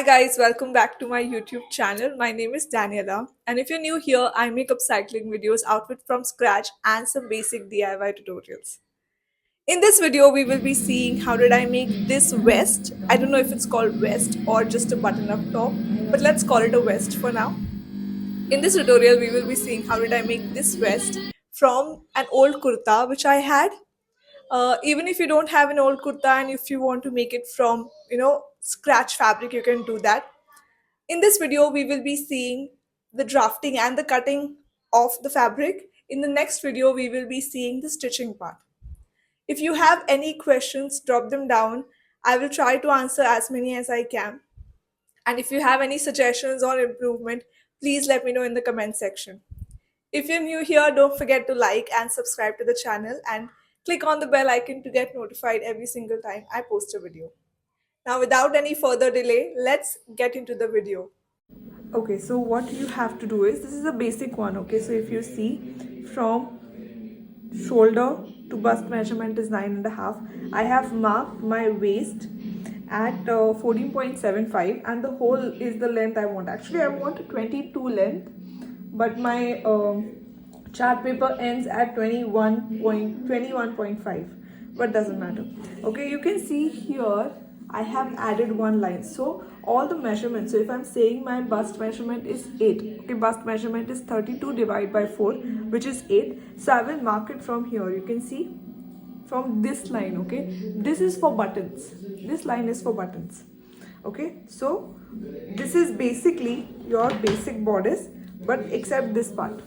Hi guys, welcome back to my YouTube channel. My name is Daniela, and if you're new here, I make upcycling videos, outfit from scratch, and some basic DIY tutorials. In this video, we will be seeing how did I make this vest. I don't know if it's called vest or just a button-up top, but let's call it a vest for now. In this tutorial, we will be seeing how did I make this vest from an old kurta which I had. Even if you don't have an old kurta and if you want to make it from scratch fabric, you can do that. In this video, we will be seeing the drafting and the cutting of the fabric. In the next video, we will be seeing the stitching part. If you have any questions, drop them down. I will try to answer as many as I can. And if you have any suggestions or improvement, please let me know in the comment section. If you're new here, don't forget to like and subscribe to the channel and click on the bell icon to get notified every single time I post a video. Now, without any further delay, let's get into the video. Okay, so what you have to do is, this is a basic one. Okay, so if you see, from shoulder to bust measurement is 9.5. I have marked my waist at 14.75, and the whole is the length I want. Actually, I want a 22 length, but my chart paper ends at 21.5, but doesn't matter. Okay, you can see here I have added one line. So all the measurements, so if I'm saying my bust measurement is 8, okay, bust measurement is 32 divided by 4, which is 8. So I will mark it from here. You can see from this line. Okay, this is for buttons, this line is for buttons. Okay, so this is basically your basic bodice, but except this part,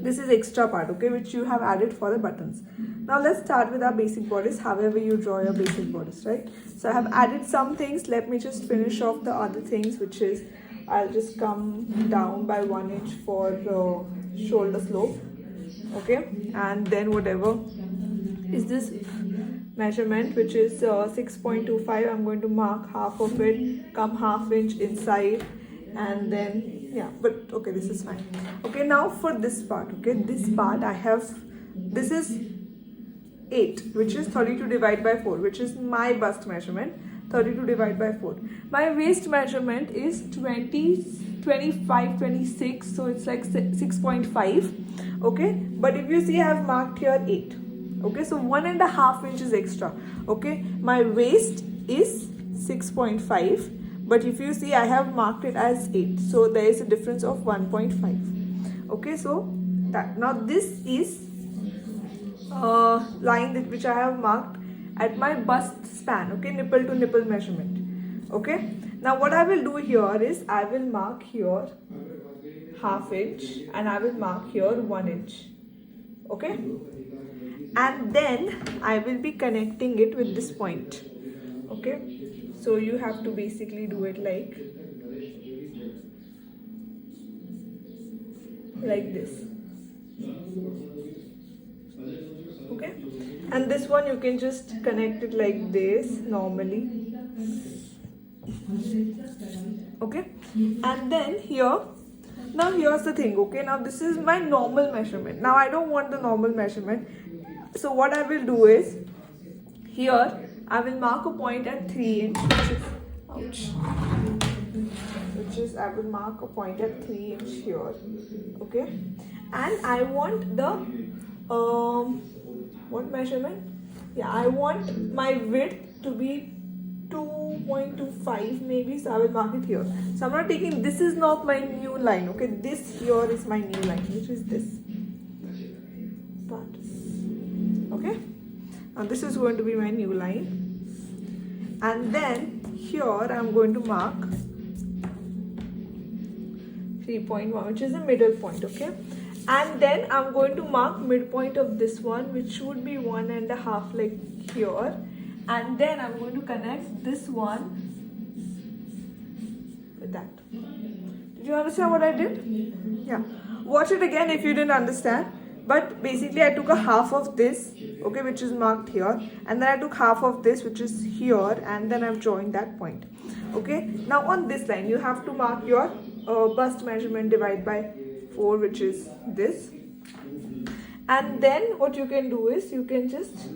this is extra part, okay, which you have added for the buttons. Now let's start with our basic bodice, however you draw your basic bodice, right? So I have added some things. Let me just finish off the other things, which is I'll just come down by 1 inch for shoulder slope. Okay, and then whatever is this measurement, which is 6.25, I'm going to mark half of it, come half inch inside, and then yeah, but okay, this is fine. Okay, now for this part, okay, this part I have, this is 8, which is 32 divided by 4, which is my bust measurement. 32 divided by 4. My waist measurement is 20, 25, 26, so it's like 6.5. Okay, but if you see, I have marked here 8. Okay, so 1.5 inches extra. Okay, my waist is 6.5, but if you see, I have marked it as 8, so there is a difference of 1.5. Okay, so that, now this is line that which I have marked at my bust span, okay, nipple to nipple measurement. Okay, now what I will do here is I will mark here half inch and I will mark here 1 inch. Okay, and then I will be connecting it with this point. Okay, so you have to basically do it like this. Okay, and this one you can just connect it like this normally. Okay, and then here, now here's the thing. Okay, now this is my normal measurement. Now I don't want the normal measurement, so what I will do is, here I will mark a point at 3 inch, which is, I will mark a point at 3 inch here. Okay, and I want the what measurement? Yeah, I want my width to be 2.25 maybe, so I will mark it here. So I'm not taking, this is not my new line. Okay, this here is my new line, which is this part. Okay, now this is going to be my new line, and then here I'm going to mark 3.1, which is the middle point. Okay, and then I'm going to mark midpoint of this one, which would be 1.5, like here, and then I'm going to connect this one with that. Did you understand what I did? Yeah, watch it again if you didn't understand. But basically I took a half of this, okay, which is marked here, and then I took half of this, which is here, and then I've joined that point. Okay, now on this line you have to mark your bust measurement divided by 4, which is this, and then what you can do is you can just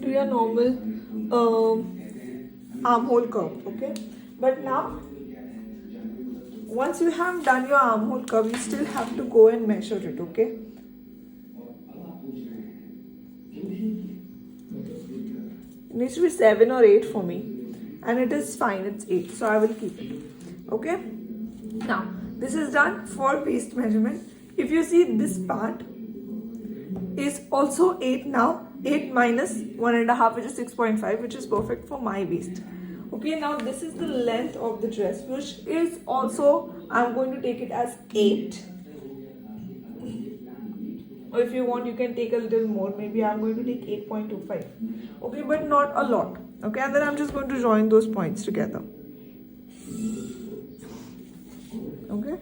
to your normal armhole curve, okay? But now, once you have done your armhole curve, you still have to go and measure it, okay? It needs to be 7 or 8 for me, and it is fine, it's 8, so I will keep it, okay? Now, this is done for waist measurement. If you see, this part is also 8 now, 8 minus 1.5, which is 6.5, which is perfect for my waist. Okay, now this is the length of the dress, which is also, I'm going to take it as 8. Or if you want, you can take a little more. Maybe I'm going to take 8.25. Okay, but not a lot. Okay, and then I'm just going to join those points together. Okay.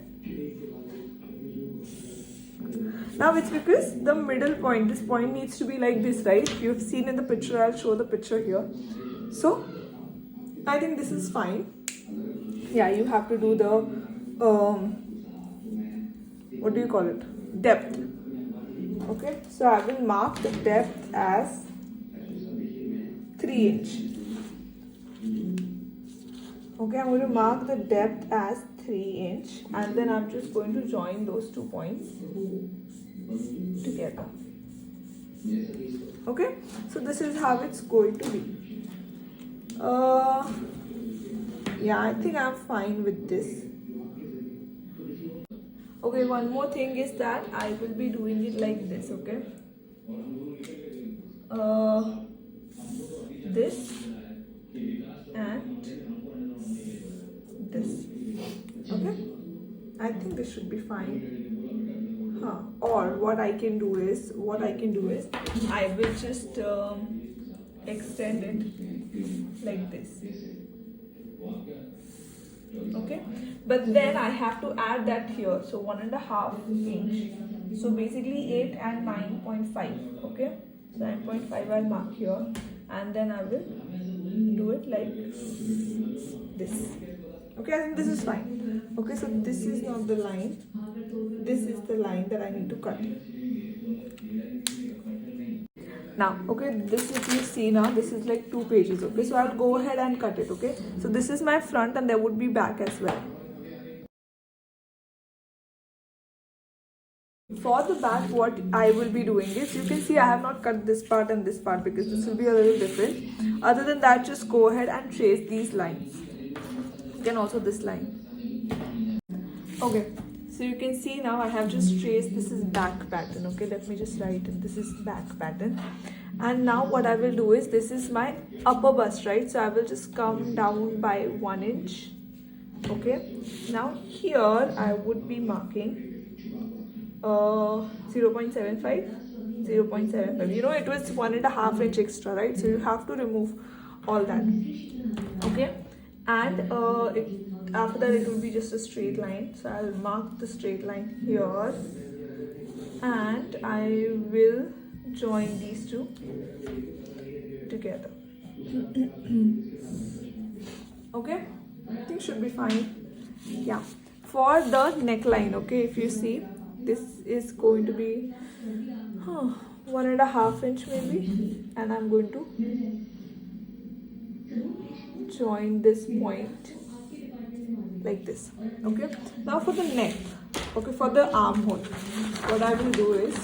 Now it's because the middle point, this point needs to be like this, right? You've seen in the picture, I'll show the picture here. So, I think this is fine. Yeah, you have to do the, what do you call it? Depth. Okay, so I will mark the depth as 3 inch. Okay, I'm going to mark the depth as 3 inch, and then I'm just going to join those 2 points together. Okay, so this is how it's going to be. Yeah, I think I'm fine with this. Okay, one more thing is that I will be doing it like this, okay? This and this, okay? I think this should be fine. Or what I can do is, I will just extend it like this. Okay, but then I have to add that here, so 1.5 inch. So basically 8 and 9.5. Okay, so 9.5 I'll mark here, and then I will do it like this. Okay, I think this is fine. Okay, so this is not the line, this is the line that I need to cut. Now, okay, this, if you see now, this is like 2 pages, okay? So I'll go ahead and cut it, okay? So this is my front, and there would be back as well. For the back, what I will be doing is, you can see I have not cut this part and this part because this will be a little different. Other than that, just go ahead and trace these lines. Then also this line. Okay. So you can see now I have just traced, this is back pattern, okay? Let me just write it, this is back pattern. And now what I will do is, this is my upper bust, right? So I will just come down by 1 inch, okay? Now here I would be marking 0.75, 0.75. You know, it was 1.5 inch extra, right? So you have to remove all that, okay? And after that it will be just a straight line, so I'll mark the straight line here, and I will join these two together. Okay, I think should be fine. Yeah, for the neckline, okay, if you see, this is going to be 1.5 inch maybe, and I'm going to join this point like this. Okay, now for the neck, okay, for the armhole, what I will do is,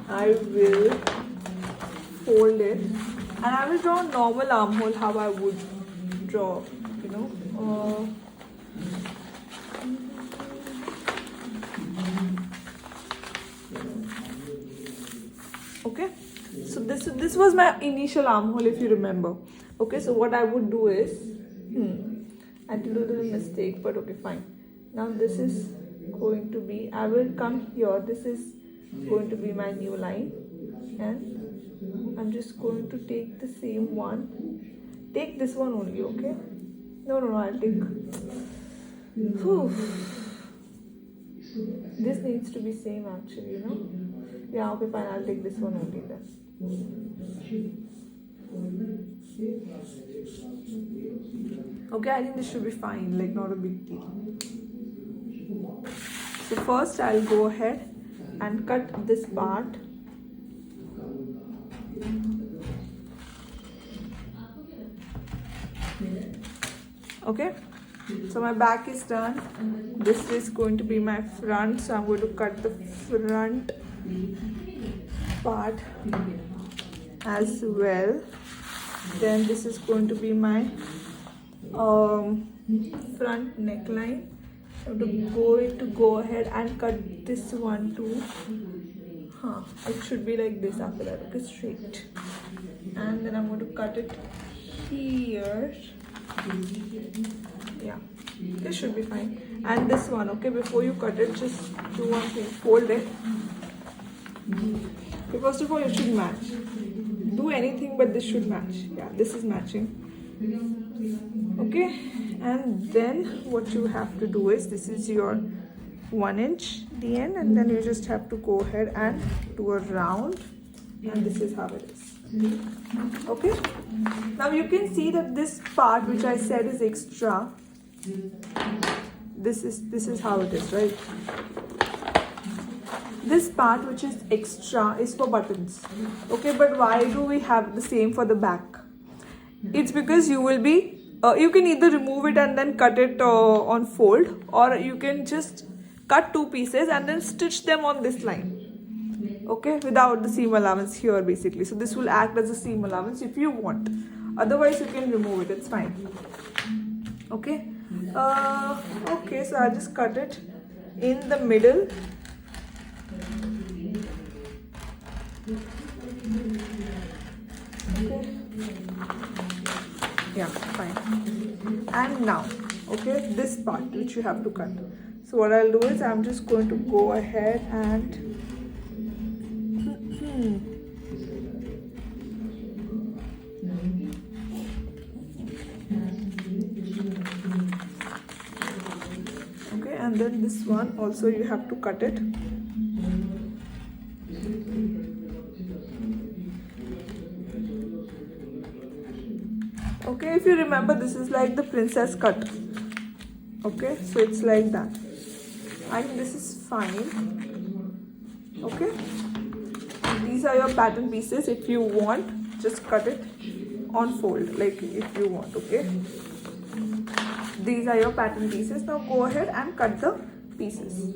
I will fold it, and I will draw a normal armhole how I would draw, you know. Okay, so this was my initial armhole, if you remember. Okay, so what I would do is, I did a little mistake, but okay, fine. Now this is going to be, I will come here, this is going to be my new line, and I'm just going to take the same one, take this one only, okay? No, I'll take, this needs to be same actually, you know? Yeah, okay, fine, I'll take this one only then. Okay, I think this should be fine, like not a big deal. So first I'll go ahead and cut this part Okay, so my back is done. This is going to be my front, so I'm going to cut the front part as well. Then this is going to be my front neckline. I'm going to go ahead and cut this one too. It should be like this after that. Okay, straight. And then I'm going to cut it here. Yeah, this should be fine. And this one, okay, before you cut it, just do one thing, fold it. Okay, first of all, it should match. Do anything, but this should match. Yeah, this is matching. Okay, and then what you have to do is, this is your 1 inch, the end, and then you just have to go ahead and do a round, and this is how it is. Okay, now you can see that this part which I said is extra, this is how it is, right? This part which is extra is for buttons. Okay, but why do we have the same for the back? It's because you will be you can either remove it and then cut it on fold, or you can just cut 2 pieces and then stitch them on this line. Okay, without the seam allowance here basically. So this will act as a seam allowance if you want. Otherwise you can remove it, it's fine. Okay, okay, so I'll just cut it in the middle. Okay. Yeah, fine. And now, okay, this part which you have to cut. So what I'll do is, I'm just going to go ahead and okay, and then this one also you have to cut it. Okay, if you remember, this is like the princess cut. Okay, so it's like that. I think this is fine. Okay, these are your pattern pieces. If you want, just cut it on fold, like if you want. Okay, these are your pattern pieces. Now go ahead and cut the pieces.